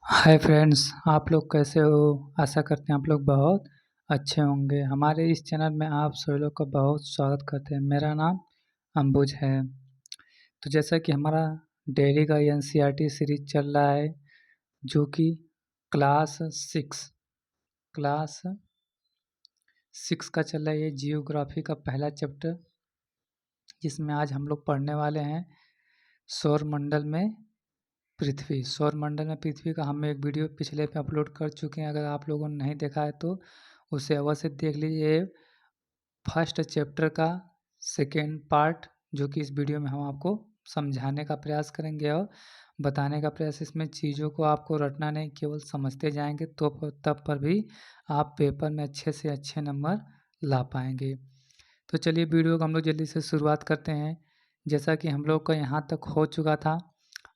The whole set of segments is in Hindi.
हाय फ्रेंड्स, आप लोग कैसे हो? आशा करते हैं आप लोग बहुत अच्छे होंगे। हमारे इस चैनल में आप सभी लोग का बहुत स्वागत करते हैं। मेरा नाम अंबुज है। तो जैसा कि हमारा डेली का एनसीईआरटी सीरीज चल रहा है, जो कि क्लास क्लास सिक्स का चल रहा है। ये जियोग्राफी का पहला चैप्टर, जिसमें आज हम लोग पढ़ने वाले हैं सौरमंडल में पृथ्वी। सौरमंडल में पृथ्वी का हम एक वीडियो पिछले पे अपलोड कर चुके हैं। अगर आप लोगों ने नहीं देखा है तो उसे अवश्य देख लीजिए। ये फर्स्ट चैप्टर का सेकेंड पार्ट, जो कि इस वीडियो में हम आपको समझाने का प्रयास करेंगे और बताने का प्रयास। इसमें चीज़ों को आपको रटना नहीं, केवल समझते जाएंगे तो तब पर भी आप पेपर में अच्छे से अच्छे नंबर ला पाएंगे। तो चलिए वीडियो को हम लोग जल्दी से शुरुआत करते हैं। जैसा कि हम लोग का यहाँ तक हो चुका था,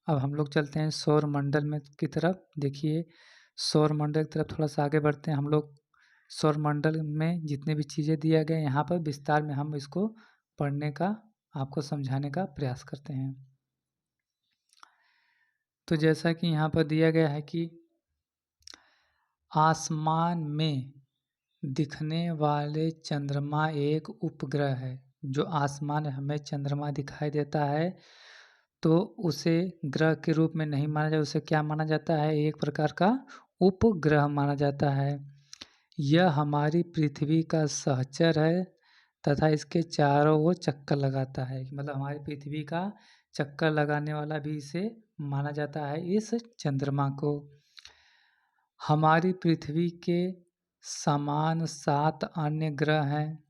अब हम लोग चलते हैं सौरमंडल में की तरफ। देखिए, सौरमंडल की तरफ थोड़ा सा आगे बढ़ते हैं हम लोग। सौरमंडल में जितने भी चीज़ें दिया गया यहाँ पर विस्तार में हम इसको पढ़ने का, आपको समझाने का प्रयास करते हैं। तो जैसा कि यहाँ पर दिया गया है कि आसमान में दिखने वाले चंद्रमा एक उपग्रह है। जो आसमान में हमें चंद्रमा दिखाई देता है, तो उसे ग्रह के रूप में नहीं माना जाता। उसे क्या माना जाता है? एक प्रकार का उपग्रह माना जाता है। यह हमारी पृथ्वी का सहचर है तथा इसके चारों ओर चक्कर लगाता है। मतलब हमारी पृथ्वी का चक्कर लगाने वाला भी इसे माना जाता है, इस चंद्रमा को। हमारी पृथ्वी के समान 7 अन्य ग्रह हैं।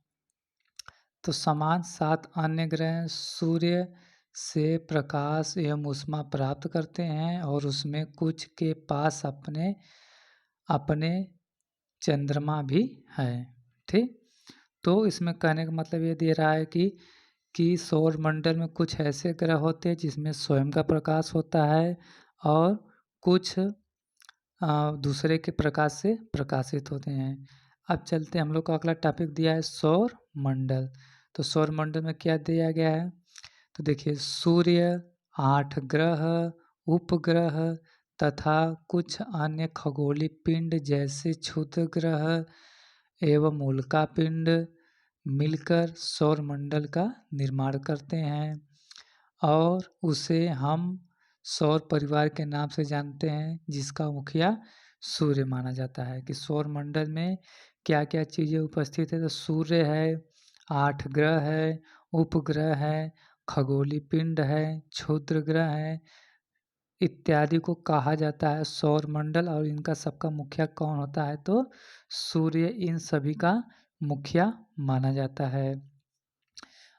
तो समान 7 अन्य ग्रह सूर्य से प्रकाश एवं ऊष्मा प्राप्त करते हैं, और उसमें कुछ के पास अपने अपने चंद्रमा भी है। ठीक, तो इसमें कहने का मतलब ये दे रहा है कि सौरमंडल में कुछ ऐसे ग्रह होते हैं जिसमें स्वयं का प्रकाश होता है, और कुछ दूसरे के प्रकाश से प्रकाशित होते हैं। अब चलते हैं, हम लोग का अगला टॉपिक दिया है सौर मंडल। तो सौर मंडल में क्या दिया गया है? तो देखिए, सूर्य, 8 ग्रह, उपग्रह तथा कुछ अन्य खगोलीय पिंड जैसे क्षुद्र ग्रह एवं उल्का पिंड मिलकर सौर मंडल का निर्माण करते हैं, और उसे हम सौर परिवार के नाम से जानते हैं, जिसका मुखिया सूर्य माना जाता है। कि सौर मंडल में क्या क्या चीज़ें उपस्थित है? तो सूर्य है, 8 ग्रह है, उपग्रह है, खगोलीय पिंड है, क्षुद्र ग्रह है इत्यादि को कहा जाता है सौर मंडल। और इनका सबका मुखिया कौन होता है? तो सूर्य इन सभी का मुखिया माना जाता है।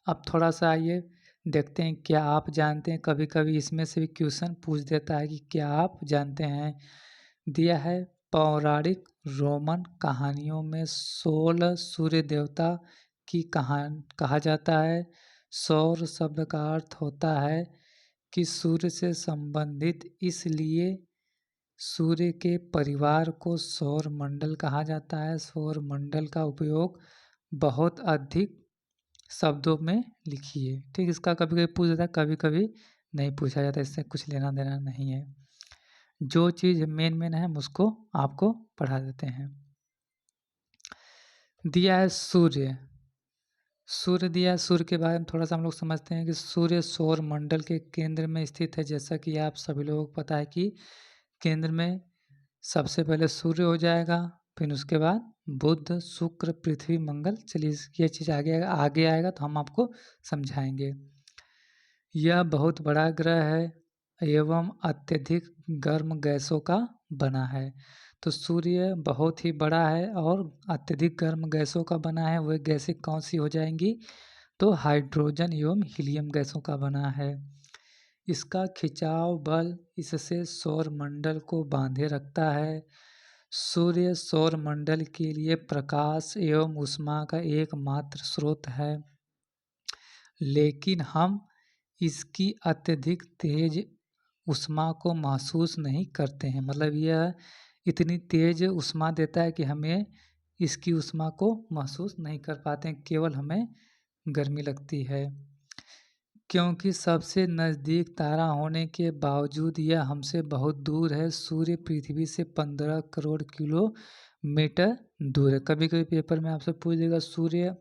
अब थोड़ा सा आइए देखते हैं, क्या आप जानते हैं? कभी कभी इसमें से भी क्वेश्चन पूछ देता है कि क्या आप जानते हैं। दिया है, पौराणिक रोमन कहानियों में 16 सूर्य देवता की कहा जाता है। सौर शब्द का अर्थ होता है कि सूर्य से संबंधित, इसलिए सूर्य के परिवार को सौर मंडल कहा जाता है। सौर मंडल का उपयोग बहुत अधिक शब्दों में लिखिए। ठीक, इसका कभी कभी पूछ जाता है, कभी कभी नहीं पूछा जाता। इससे कुछ लेना देना नहीं है। जो चीज़ मेन है हम उसको आपको पढ़ा देते हैं। दिया है सूर्य। सूर्य दिया है, सूर्य के बारे में थोड़ा सा हम लोग समझते हैं कि सूर्य सौर मंडल के केंद्र में स्थित है। जैसा कि आप सभी लोगों को पता है कि केंद्र में सबसे पहले सूर्य हो जाएगा, फिर उसके बाद बुध, शुक्र, पृथ्वी, मंगल। चलिए ये चीज़ आगे आएगा तो हम आपको समझाएंगे। यह बहुत बड़ा ग्रह है एवं अत्यधिक गर्म गैसों का बना है। तो सूर्य बहुत ही बड़ा है और अत्यधिक गर्म गैसों का बना है। वह गैसें कौन सी हो जाएंगी? तो हाइड्रोजन एवं हीलियम गैसों का बना है। इसका खिंचाव बल इससे सौर मंडल को बांधे रखता है। सूर्य सौर मंडल के लिए प्रकाश एवं ऊष्मा का एकमात्र स्रोत है, लेकिन हम इसकी अत्यधिक तेज ऊष्मा को महसूस नहीं करते हैं। मतलब यह इतनी तेज ऊष्मा देता है कि हमें इसकी ऊष्मा को महसूस नहीं कर पाते हैं, केवल हमें गर्मी लगती है। क्योंकि सबसे नज़दीक तारा होने के बावजूद यह हमसे बहुत दूर है। सूर्य पृथ्वी से 15 करोड़ किलोमीटर दूर है। कभी-कभी पेपर में आपसे पूछ देगा सूर्य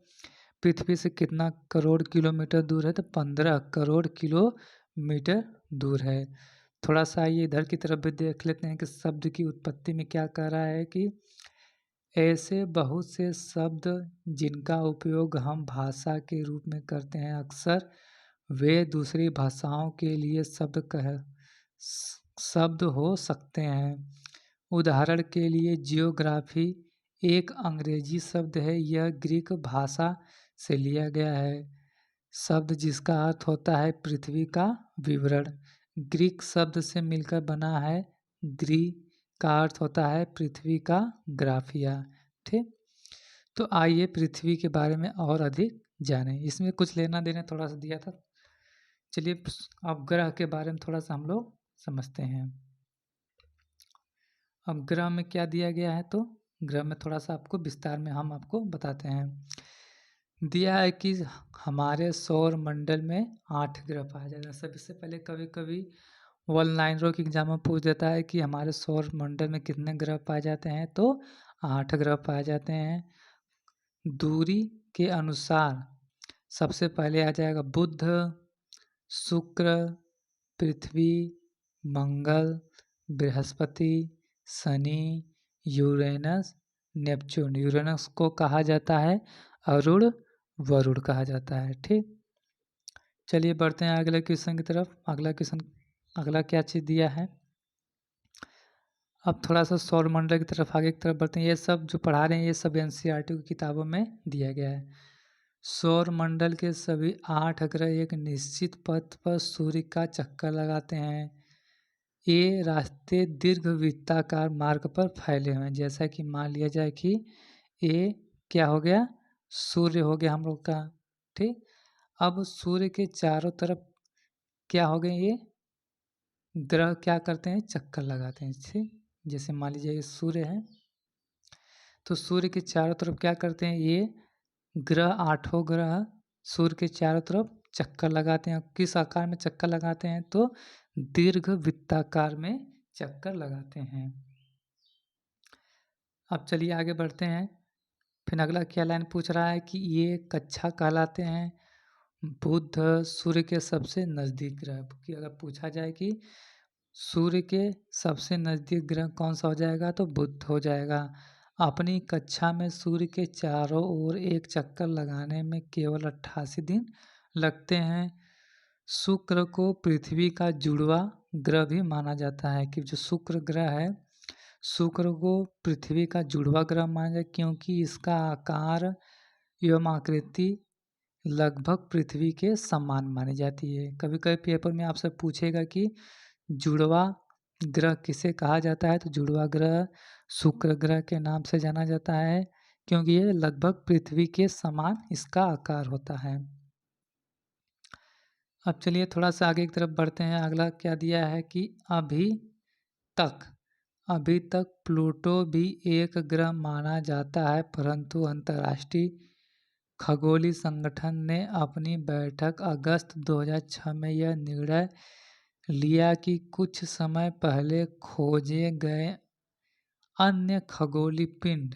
पृथ्वी से कितना करोड़ किलोमीटर दूर है, तो 15 करोड़ किलोमीटर दूर है। थोड़ा-सा आइए इधर की तरफ भी देख लेते हैं कि शब्द की उत्पत्ति में क्या कह रहा है कि ऐसे बहुत से शब्द जिनका उपयोग हम भाषा के रूप में करते हैं, अक्सर वे दूसरी भाषाओं के लिए शब्द हो सकते हैं। उदाहरण के लिए जियोग्राफी एक अंग्रेजी शब्द है, यह ग्रीक भाषा से लिया गया है। शब्द जिसका अर्थ होता है पृथ्वी का विवरण, ग्रीक शब्द से मिलकर बना है। ग्री का अर्थ होता है पृथ्वी का ग्राफिया। ठीक, तो आइए पृथ्वी के बारे में और अधिक जानें। इसमें कुछ लेना देना थोड़ा सा दिया था। चलिए अब ग्रह के बारे में थोड़ा सा हम लोग समझते हैं। अब ग्रह में क्या दिया गया है, तो ग्रह में थोड़ा सा आपको विस्तार में हम आपको बताते हैं। दिया है कि हमारे सौर मंडल में 8 ग्रह पाए जाते हैं। सबसे पहले कभी कभी 1 लाइनरों के एग्जाम में पूछ देता है कि हमारे सौर मंडल में कितने ग्रह पाए जाते हैं, तो 8 ग्रह पाए जाते हैं। दूरी के अनुसार सबसे पहले आ जाएगा Budh, Shukra, Prithvi, Mangal, Brihaspati, Shani, Uranus, Neptune. Uranus को कहा जाता है अरुण वरुण कहा जाता है। ठीक, चलिए बढ़ते हैं अगले क्वेश्चन की तरफ। अगला क्या चीज़ दिया है। अब थोड़ा सा सौर मंडल की तरफ आगे की तरफ बढ़ते हैं। ये सब जो पढ़ा रहे हैं ये सब एनसीईआरटी की किताबों में दिया गया है। सौर मंडल के सभी 8 ग्रह एक निश्चित पथ पर सूर्य का चक्कर लगाते हैं। ये रास्ते दीर्घ वृत्ताकार मार्ग पर फैले हुए हैं। जैसा कि मान लिया जाए कि ये क्या हो गया, सूर्य हो गया हम लोग का। ठीक, अब सूर्य के चारों तरफ क्या हो गए, ये ग्रह क्या करते हैं, चक्कर लगाते हैं। ठीक, जैसे मान लीजिए ये सूर्य है, तो सूर्य के चारों तरफ क्या करते हैं, ये ग्रह 8 ग्रह सूर्य के चारों तरफ चक्कर लगाते हैं। किस आकार में चक्कर लगाते हैं, तो दीर्घ वृत्ताकार में चक्कर लगाते हैं। अब चलिए आगे बढ़ते हैं। फिर अगला क्या लाइन पूछ रहा है कि ये कक्षा कहलाते हैं। बुध सूर्य के सबसे नज़दीक ग्रह की अगर पूछा जाए कि सूर्य के सबसे नज़दीक ग्रह कौन सा हो जाएगा, तो बुध हो जाएगा। अपनी कक्षा में सूर्य के चारों ओर एक चक्कर लगाने में केवल 88 दिन लगते हैं। शुक्र को पृथ्वी का जुड़वा ग्रह भी माना जाता है कि जो शुक्र ग्रह है, शुक्र को पृथ्वी का जुड़वा ग्रह माना जाए, क्योंकि इसका आकार एवं आकृति लगभग पृथ्वी के समान मानी जाती है। कभी कभी पेपर में आपसे पूछेगा कि जुड़वा ग्रह किसे कहा जाता है, तो जुड़वा ग्रह शुक्र ग्रह के नाम से जाना जाता है, क्योंकि ये लगभग पृथ्वी के समान इसका आकार होता है। अब चलिए थोड़ा सा आगे की तरफ बढ़ते हैं। अगला क्या दिया है कि अभी तक प्लूटो भी एक ग्रह माना जाता है, परंतु अंतर्राष्ट्रीय खगोलीय संगठन ने अपनी बैठक अगस्त 2006 में यह निर्णय लिया कि कुछ समय पहले खोजे गए अन्य खगोलीय पिंड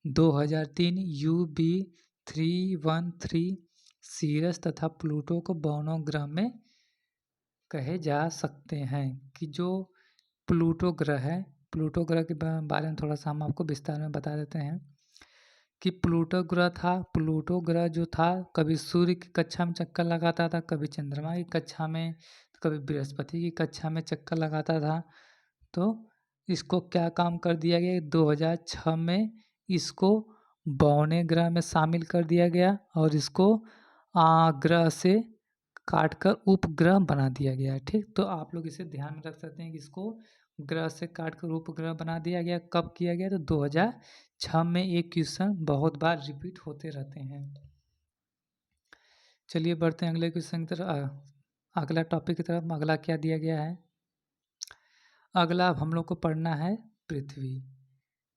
2003 UB313 सीरस तथा प्लूटो को बौनों ग्रह में कहे जा सकते हैं। कि जो प्लूटो ग्रह है, प्लूटो ग्रह के बारे में थोड़ा सा हम आपको विस्तार में बता देते हैं कि प्लूटो ग्रह जो था कभी सूर्य की कक्षा में चक्कर लगाता था, कभी चंद्रमा की कक्षा में, तो कभी बृहस्पति की कक्षा में चक्कर लगाता था। तो इसको क्या काम कर दिया गया, 2006 में इसको बौने ग्रह में शामिल कर दिया गया और इसको ग्रह से काटकर उपग्रह बना दिया गया। ठीक, तो आप लोग इसे ध्यान में रख सकते हैं कि इसको ग्रह से काटकर उपग्रह बना दिया गया। कब किया गया, तो 2006 में। एक क्वेश्चन बहुत बार रिपीट होते रहते हैं। चलिए बढ़ते हैं अगले क्वेश्चन की तरफ, अगला टॉपिक की तरफ। अगला क्या दिया गया है, अगला अब हम लोग को पढ़ना है पृथ्वी।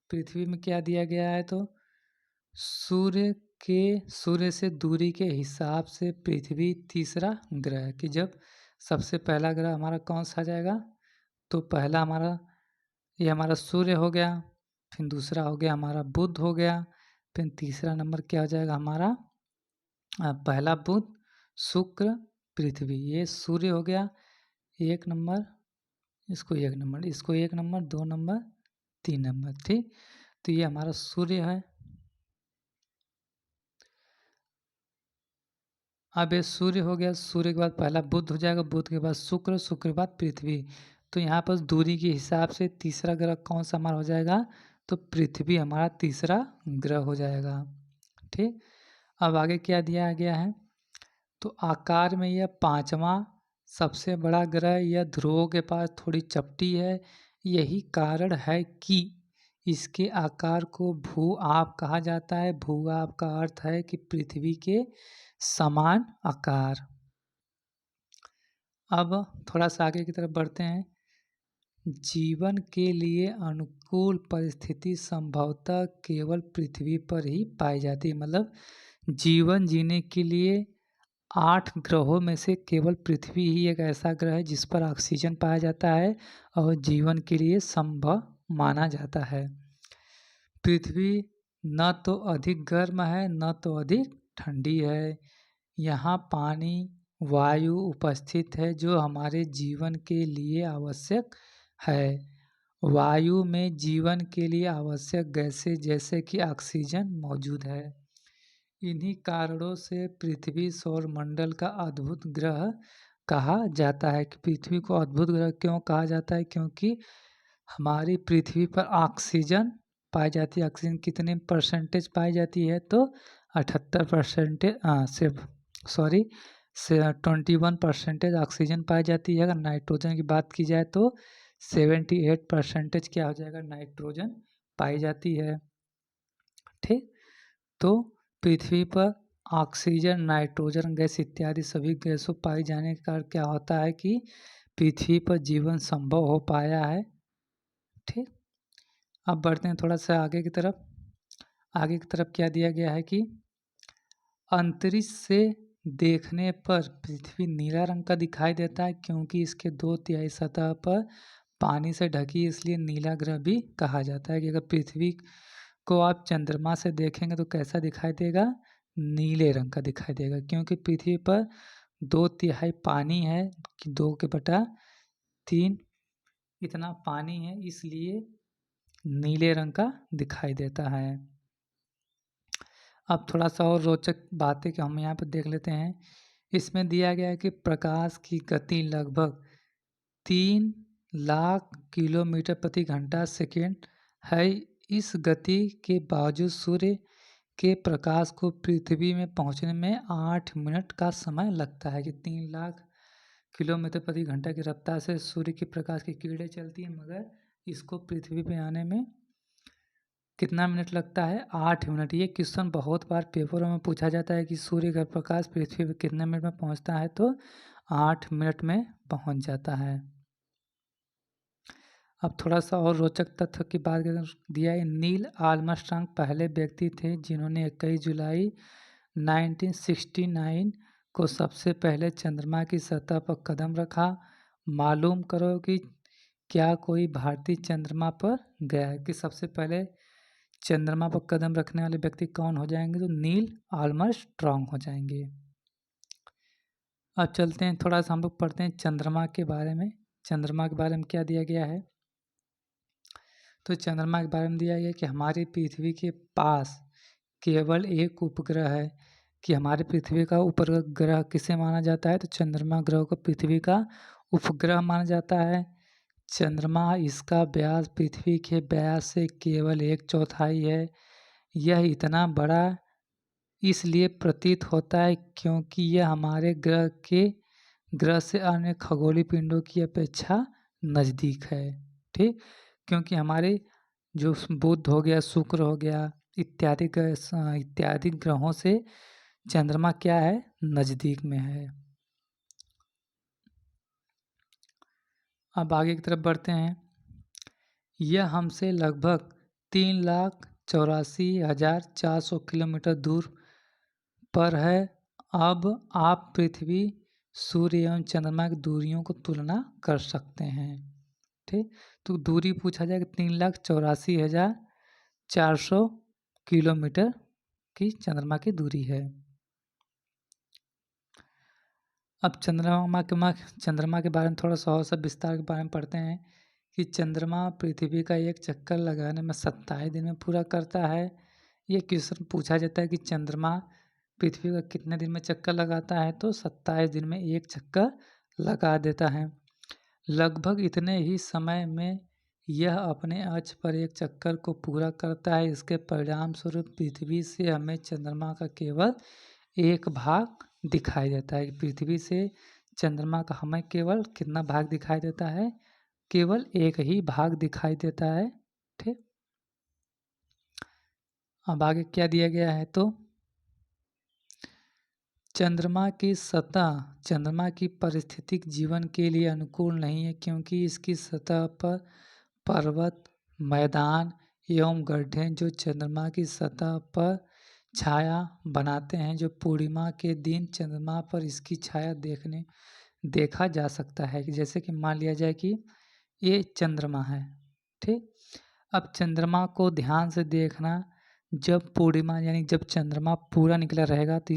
पृथ्वी में क्या दिया गया है, तो सूर्य से दूरी के हिसाब से पृथ्वी तीसरा ग्रह है कि जब सबसे पहला ग्रह हमारा कौन सा आ जाएगा, तो पहला हमारा ये हमारा सूर्य हो गया, फिर दूसरा हो गया हमारा बुध हो गया, फिर तीसरा नंबर क्या हो जाएगा हमारा, पहला बुध, शुक्र, पृथ्वी। ये सूर्य हो गया 1 नंबर, इसको 1 नंबर, इसको 1 नंबर, 2 नंबर, 3 नंबर, ठीक। तो ये हमारा सूर्य है। अब ये सूर्य हो गया, सूर्य के बाद पहला बुध हो जाएगा, बुध के बाद शुक्र, शुक्र के बाद पृथ्वी। तो यहाँ पर दूरी के हिसाब से तीसरा ग्रह कौन सा हमारा हो जाएगा, तो पृथ्वी हमारा तीसरा ग्रह हो जाएगा, ठीक। अब आगे क्या दिया गया है, तो आकार में यह 5वां सबसे बड़ा ग्रह, यह ध्रुवों के पास थोड़ी चपटी है। यही कारण है कि इसके आकार को भू-आप कहा जाता है। भू-आप का अर्थ है कि पृथ्वी के समान आकार। अब थोड़ा सा आगे की तरफ बढ़ते हैं। जीवन के लिए अनुकूल परिस्थिति संभवतः केवल पृथ्वी पर ही पाई जाती है। मतलब जीवन जीने के लिए 8 ग्रहों में से केवल पृथ्वी ही एक ऐसा ग्रह है जिस पर ऑक्सीजन पाया जाता है और जीवन के लिए संभव माना जाता है। पृथ्वी न तो अधिक गर्म है न तो अधिक ठंडी है। यहाँ पानी, वायु उपस्थित है जो हमारे जीवन के लिए आवश्यक है। वायु में जीवन के लिए आवश्यक गैसें जैसे कि ऑक्सीजन मौजूद है। इन्हीं कारणों से पृथ्वी सौरमंडल का अद्भुत ग्रह कहा जाता है। कि पृथ्वी को अद्भुत ग्रह क्यों कहा जाता है, क्योंकि हमारी पृथ्वी पर ऑक्सीजन पाई जाती है। ऑक्सीजन कितने परसेंटेज पाई जाती है, तो 78% सिर्फ सॉरी 21% ऑक्सीजन पाई जाती है। अगर नाइट्रोजन की बात की जाए तो 78% क्या हो जाएगा, नाइट्रोजन पाई जाती है, ठीक। तो पृथ्वी पर ऑक्सीजन, नाइट्रोजन गैस इत्यादि सभी गैसों पाए जाने के कारण क्या होता है कि पृथ्वी पर जीवन संभव हो पाया है, ठीक। अब बढ़ते हैं थोड़ा सा आगे की तरफ। आगे की तरफ क्या दिया गया है कि अंतरिक्ष से देखने पर पृथ्वी नीला रंग का दिखाई देता है क्योंकि इसके 2/3 सतह पर पानी से ढकी, इसलिए नीला ग्रह भी कहा जाता है। कि अगर पृथ्वी को आप चंद्रमा से देखेंगे तो कैसा दिखाई देगा, नीले रंग का दिखाई देगा, क्योंकि पृथ्वी पर 2/3 पानी है, कि 2/3 इतना पानी है, इसलिए नीले रंग का दिखाई देता है। अब थोड़ा सा और रोचक बातें कि हम यहाँ पर देख लेते हैं। इसमें दिया गया है कि प्रकाश की गति लगभग 3 लाख किलोमीटर प्रति घंटा सेकेंड है। इस गति के बावजूद सूर्य के प्रकाश को पृथ्वी में पहुंचने में 8 मिनट का समय लगता है। कि 3 लाख किलोमीटर प्रति घंटा की रफ्तार से सूर्य के प्रकाश की किरणें चलती हैं, मगर इसको पृथ्वी पे आने में कितना मिनट लगता है, 8 मिनट। ये क्वेश्चन बहुत बार पेपरों में पूछा जाता है कि सूर्य का प्रकाश पृथ्वी पर कितने मिनट में पहुंचता है, तो 8 मिनट में पहुंच जाता है। अब थोड़ा सा और रोचक तथ्य की बात दिया है। नील आर्मस्ट्रांग पहले व्यक्ति थे जिन्होंने 21 जुलाई 1969 को सबसे पहले चंद्रमा की सतह पर कदम रखा। मालूम करो कि क्या कोई भारतीय चंद्रमा पर गया है। कि सबसे पहले चंद्रमा पर कदम रखने वाले व्यक्ति कौन हो जाएंगे, तो नील आर्मस्ट्रांग हो जाएंगे। अब चलते हैं थोड़ा सा हम लोग पढ़ते हैं चंद्रमा के बारे में। चंद्रमा के बारे में क्या दिया गया है, तो चंद्रमा के बारे में दिया गया कि हमारी पृथ्वी के पास केवल एक उपग्रह है। कि हमारे पृथ्वी का उपग्रह किसे माना जाता है, तो चंद्रमा ग्रह को पृथ्वी का उपग्रह माना जाता है। चंद्रमा, इसका व्यास पृथ्वी के व्यास से केवल 1/4 है। यह इतना बड़ा इसलिए प्रतीत होता है क्योंकि यह हमारे ग्रह से अन्य खगोलीय पिंडों की अपेक्षा नज़दीक है, ठीक। क्योंकि हमारे जो बुध हो गया, शुक्र हो गया इत्यादि ग्रहों से चंद्रमा क्या है, नज़दीक में है। अब आगे की तरफ बढ़ते हैं। यह हमसे लगभग 3 लाख 84,400 किलोमीटर दूर पर है। अब आप पृथ्वी, सूर्य एवं चंद्रमा की दूरियों को तुलना कर सकते हैं। ठीक, तो दूरी पूछा जाए 3,84,400 किलोमीटर की चंद्रमा की दूरी है। अब चंद्रमा के बारे में थोड़ा सा और सब विस्तार के बारे में पढ़ते हैं कि चंद्रमा पृथ्वी का एक चक्कर लगाने में 27 दिन में पूरा करता है। ये क्वेश्चन पूछा जाता है कि चंद्रमा पृथ्वी का कितने दिन में चक्कर लगाता है, तो 27 दिन में एक चक्कर लगा देता है। लगभग इतने ही समय में यह अपने अक्ष पर एक चक्कर को पूरा करता है। इसके परिणाम स्वरूप पृथ्वी से हमें चंद्रमा का केवल एक भाग दिखाई देता है। पृथ्वी से चंद्रमा का हमें केवल कितना भाग दिखाई देता है? केवल एक ही भाग दिखाई देता है। ठीक, अब आगे क्या दिया गया है, तो चंद्रमा की सतह चंद्रमा की पारिस्थितिक जीवन के लिए अनुकूल नहीं है, क्योंकि इसकी सतह पर पर्वत, मैदान एवं गड्ढे जो चंद्रमा की सतह पर छाया बनाते हैं, जो पूर्णिमा के दिन चंद्रमा पर इसकी छाया देखा जा सकता है। कि जैसे कि मान लिया जाए कि ये चंद्रमा है। ठीक, अब चंद्रमा को ध्यान से देखना, जब पूर्णिमा यानी जब चंद्रमा पूरा निकला रहेगा तो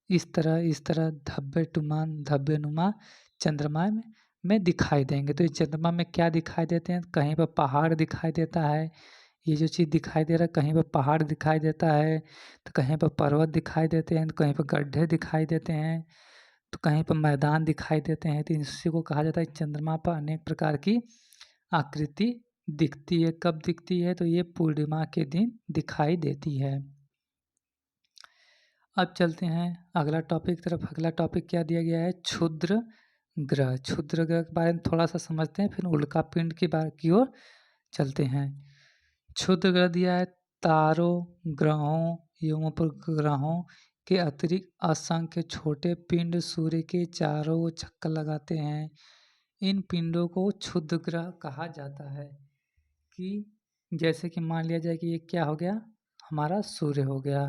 इस तरह धब्बेनुमा चंद्रमा में दिखाई देंगे। तो इस चंद्रमा में क्या दिखाई देते हैं? कहीं पर पहाड़ दिखाई देता है, ये जो चीज़ दिखाई दे रहा है, कहीं पर पहाड़ दिखाई देता है, तो कहीं पर पर्वत दिखाई देते हैं, तो कहीं पर गड्ढे दिखाई देते हैं, तो कहीं पर मैदान दिखाई देते हैं। तो इसी को कहा जाता है चंद्रमा पर अनेक प्रकार की आकृति दिखती है। कब दिखती है? तो ये पूर्णिमा के दिन दिखाई देती है। अब चलते हैं अगला टॉपिक तरफ। अगला टॉपिक क्या दिया गया है? क्षुद्र ग्रह। क्षुद्र ग्रह के बारे में थोड़ा सा समझते हैं, फिर उल्का पिंड की ओर चलते हैं। क्षुद्र ग्रह दिया है तारों, ग्रहों एवं उपग्रहों के अतिरिक्त असंख्य छोटे पिंड सूर्य के चारों ओर चक्कर लगाते हैं। इन पिंडों को क्षुद्र ग्रह कहा जाता है। कि जैसे कि मान लिया जाए कि ये क्या हो गया, हमारा सूर्य हो गया।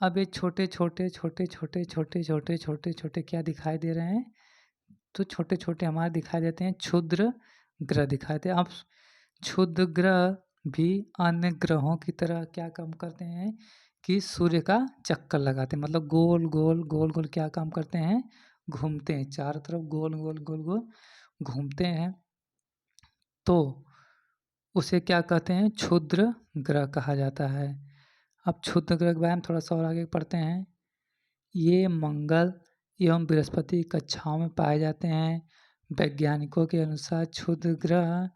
अब ये छोटे छोटे क्या दिखाई दे रहे हैं? तो छोटे छोटे हमारे दिखाई देते हैं क्षुद्र ग्रह दिखाई देते हैं। अब क्षुद्र ग्रह भी अन्य ग्रहों की तरह क्या काम करते हैं कि सूर्य का चक्कर लगाते हैं, मतलब गोल गोल क्या काम करते हैं? घूमते हैं, चारों तरफ गोल गोल घूमते हैं। तो उसे क्या कहते हैं? क्षुद्र ग्रह कहा जाता है। अब क्षुद्र ग्रह के बारे में थोड़ा सा और आगे पढ़ते हैं। ये मंगल एवं बृहस्पति कक्षाओं में पाए जाते हैं। वैज्ञानिकों के अनुसार क्षुद्र ग्रह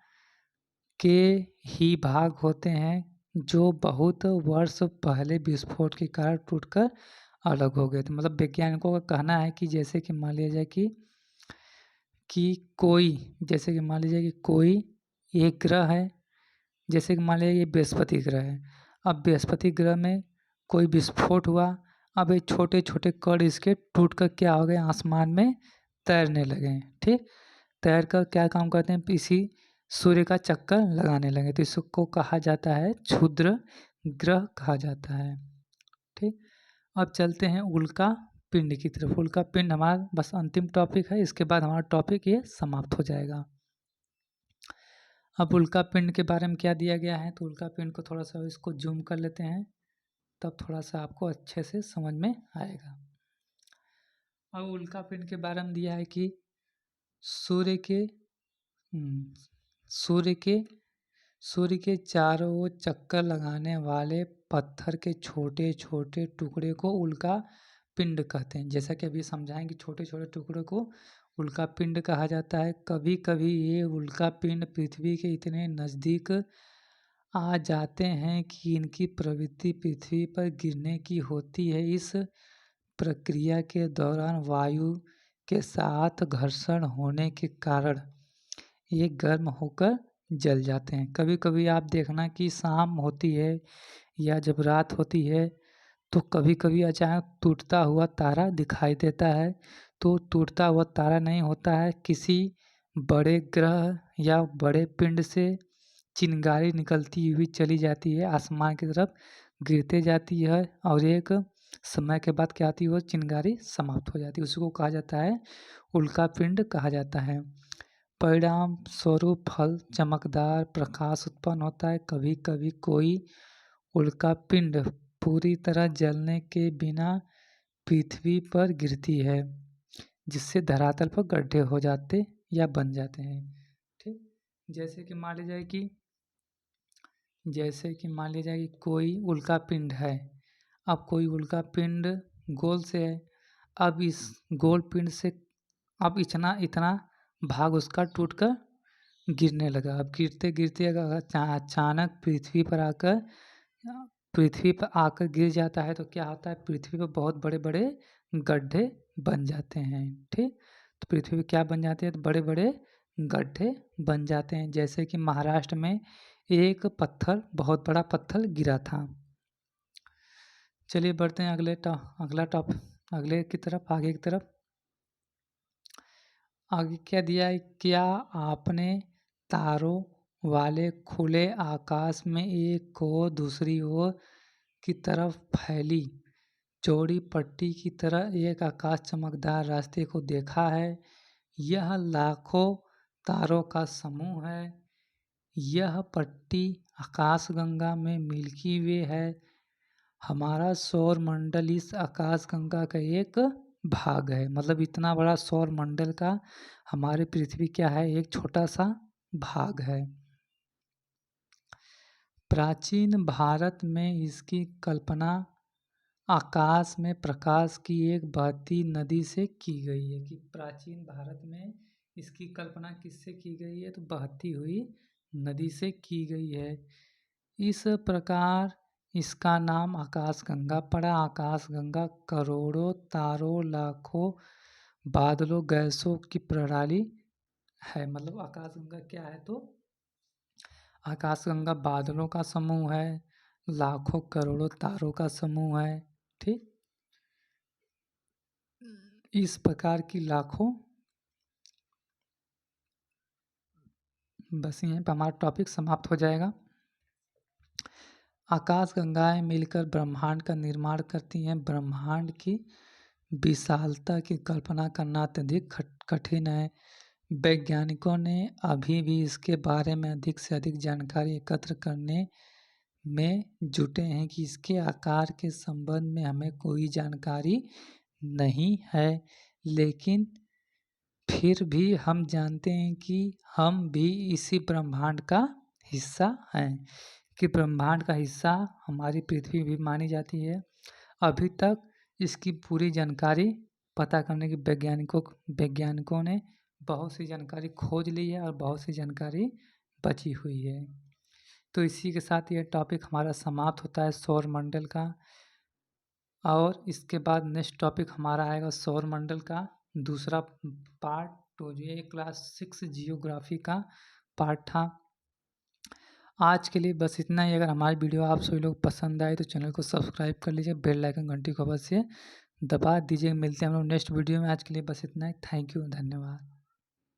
के ही भाग होते हैं जो बहुत वर्ष पहले विस्फोट के कारण टूटकर अलग हो गए थे। मतलब वैज्ञानिकों का कहना है कि जैसे कि मान लिया जाए कि कोई एक ग्रह है, जैसे कि मान लीजिए ये बृहस्पति ग्रह है। अब बृहस्पति ग्रह में कोई विस्फोट हुआ, अब ये छोटे छोटे कण इसके टूट कर क्या हो गए? आसमान में तैरने लगे। ठीक, तैर कर क्या काम करते हैं? इसी सूर्य का चक्कर लगाने लगे। तो इसको कहा जाता है क्षुद्र ग्रह कहा जाता है। ठीक, अब चलते हैं उल्का पिंड की तरफ। उल्का पिंड हमारा बस अंतिम टॉपिक है, इसके बाद हमारा टॉपिक ये समाप्त हो जाएगा। अब उल्का पिंड के बारे में क्या दिया गया है, तो उल्का पिंड को थोड़ा सा इसको जूम कर लेते हैं, तब थोड़ा सा आपको अच्छे से समझ में आएगा। अब उल्का पिंड के बारे में दिया है कि सूर्य के चारों ओर चक्कर लगाने वाले पत्थर के छोटे छोटे टुकड़े को उल्का पिंड कहते हैं। जैसा कि अभी समझाएंगे, छोटे छोटे टुकड़े को उल्का पिंड कहा जाता है। कभी कभी ये उल्का पिंड पृथ्वी के इतने नज़दीक आ जाते हैं कि इनकी प्रवृत्ति पृथ्वी पर गिरने की होती है। इस प्रक्रिया के दौरान वायु के साथ घर्षण होने के कारण ये गर्म होकर जल जाते हैं। कभी कभी आप देखना कि शाम होती है या जब रात होती है तो कभी कभी अचानक टूटता हुआ तारा दिखाई देता है। तो टूटता हुआ तारा नहीं होता है, किसी बड़े ग्रह या बड़े पिंड से चिंगारी निकलती हुई चली जाती है, आसमान की तरफ गिरते जाती है और एक समय के बाद क्या आती है, वो चिंगारी समाप्त हो जाती है। उसको कहा जाता है उल्कापिंड कहा जाता है। परिणाम स्वरूप फल चमकदार प्रकाश उत्पन्न होता है। कभी कभी कोई उल्कापिंड पूरी तरह जलने के बिना पृथ्वी पर गिरती है, जिससे धरातल पर गड्ढे हो जाते या बन जाते हैं। ठीक, जैसे कि मान लीजिए कि कोई उल्कापिंड है। अब कोई उल्कापिंड गोल से है। अब इस गोल पिंड से अब इतना इतना भाग उसका टूटकर गिरने लगा। अब गिरते गिरते अगर अचानक पृथ्वी पर आकर गिर जाता है तो क्या होता है, पृथ्वी पर बहुत बड़े बड़े गड्ढे बन जाते हैं। ठीक, तो पृथ्वी पे क्या बन जाते हैं, तो बड़े बड़े गड्ढे बन जाते हैं। जैसे कि महाराष्ट्र में एक पत्थर, बहुत बड़ा पत्थर गिरा था। चलिए बढ़ते हैं अगले की तरफ, आगे की तरफ। आगे क्या दिया है, क्या आपने तारों वाले खुले आकाश में एक ओर दूसरी ओर की तरफ फैली चौड़ी पट्टी की तरह एक आकाश चमकदार रास्ते को देखा है? यह लाखों तारों का समूह है। यह पट्टी आकाशगंगा में मिल्की वे है। हमारा सौर मंडल इस आकाशगंगा का एक भाग है। मतलब इतना बड़ा सौर मंडल का हमारी पृथ्वी क्या है, एक छोटा सा भाग है। प्राचीन भारत में इसकी कल्पना आकाश में प्रकाश की एक बहती नदी से की गई है। कि प्राचीन भारत में इसकी कल्पना किससे की गई है, तो बहती हुई नदी से की गई है। इस प्रकार इसका नाम आकाशगंगा पड़ा। आकाशगंगा करोड़ों तारों, लाखों बादलों, गैसों की प्रणाली है। मतलब आकाशगंगा क्या है, तो आकाशगंगा बादलों का समूह है, लाखों करोड़ों तारों का समूह है। ठीक, इस प्रकार की लाखों, बस यहीं पर हमारा टॉपिक समाप्त हो जाएगा। आकाशगंगाएं मिलकर ब्रह्मांड का निर्माण करती हैं। ब्रह्मांड की विशालता की कल्पना करना अत्यधिक कठिन है। वैज्ञानिकों ने अभी भी इसके बारे में अधिक से अधिक जानकारी एकत्र करने में जुटे हैं कि इसके आकार के संबंध में हमें कोई जानकारी नहीं है, लेकिन फिर भी हम जानते हैं कि हम भी इसी ब्रह्मांड का हिस्सा हैं। कि ब्रह्मांड का हिस्सा हमारी पृथ्वी भी मानी जाती है। अभी तक इसकी पूरी जानकारी पता करने की वैज्ञानिकों ने बहुत सी जानकारी खोज ली है और बहुत सी जानकारी बची हुई है। तो इसी के साथ ये टॉपिक हमारा समाप्त होता है सौर मंडल का। और इसके बाद नेक्स्ट टॉपिक हमारा आएगा सौर मंडल का दूसरा पार्ट। तो ये क्लास 6 जियोग्राफी का पार्ट था। आज के लिए बस इतना ही। अगर हमारी वीडियो आप सभी लोग पसंद आए तो चैनल को सब्सक्राइब कर लीजिए, बेल आइकन घंटी को अवश्य दबा दीजिए। मिलते हैं हम लोग नेक्स्ट वीडियो में। आज के लिए बस इतना ही। थैंक यू, धन्यवाद।